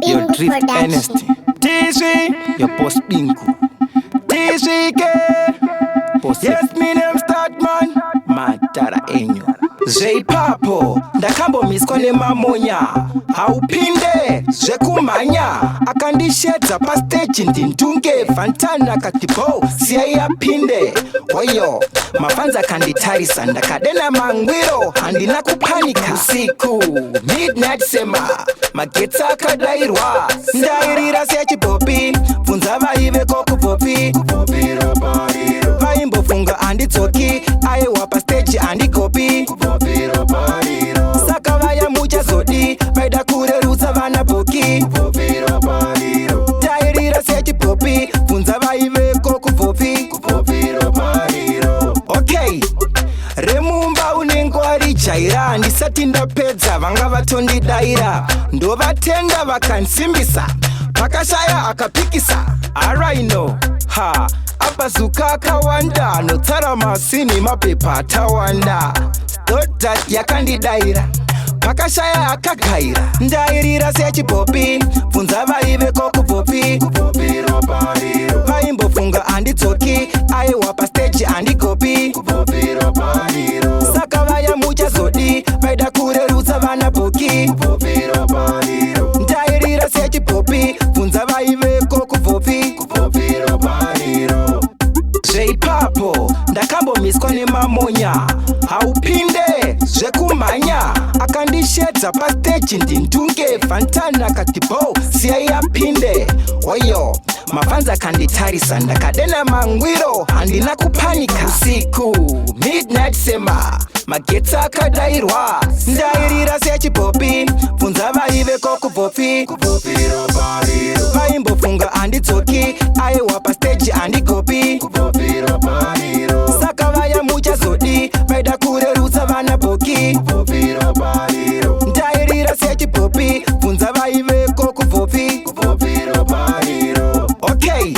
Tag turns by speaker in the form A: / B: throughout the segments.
A: Your Drift Ernest.
B: TC,
A: your boss Bingu.
B: TCK.
A: Boss
B: Yes, me name SturdyMan.
A: Matara enyo.
B: Zveipapo ndakambomiswa nemamonya haupinde zvekumhanya akandishedza pastage ndintunge fantana katibo siyai apinde oyo mafanzi akanditarisa ndakadena mangwiro handina kupanika usiku midnight sema magetsi akadairwa ndairira sechipopi bvunza vaive KuBvopfiro vaimbofunga handidzoki aiwa pastage handikopi saka vaya muchazodi vaida kurerutsa vana boki tairira sechipopi bvunza vaiveko KuBvopfiro. Okay, remumba unenge warijaira handisati ndapedza vanga vatondidaira ndovatenda vakansimbisa pakashaya akapikisa araino ha apazuka akawanda anotsara masini mapepa atawanda stodat yakandidaira pakashaya akagaira ndairira sechipopi bvunza vaiveko KuBvopfiro vaimbofunga handidzoki aiwa pastage handikopi saka vaya muchazodi vaida kurerutsa vana boki ndairira sechipopi bvunza vaiveko KuBvopfiro. Zveipapo ndakambomiswa nemamonya haupinde zvekumhanya akandishedza pastage ndintunge fantana katibo siyai apinde oyo mafanzi akanditarisa ndakadena mangwiro handina kupanika usiku midnight sema magetsi akadairwa ndairira sechipopi bvunza vaiveko KuBvopfiro vaimbofunga handidzoki aiwa pastage handikopi saka vaya muchazodi vaida kurerutsa vana boki ndairira sechipopi bvunza vaiveko KuBvopfiro. Okay,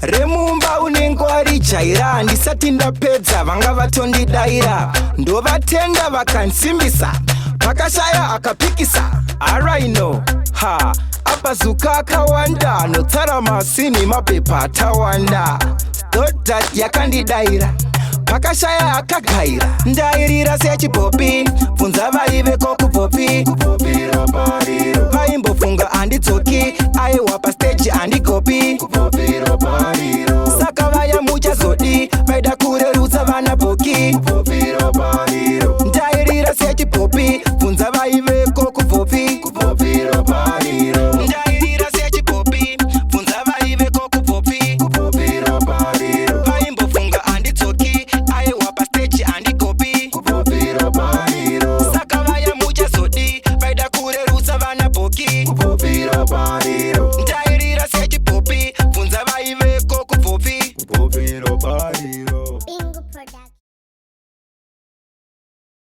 B: remumba unenge warijaira handisati ndapedza vanga vatondidaira ndovatenda vakansimbisa pakashaya akapikisa araino ha apazuka akawanda anotsara masini mapepa atawanda stodat yakandidaira pakashaya akagaira ndairira sechipopi bvunza vaiveko KuBvopfiro vaimbofunga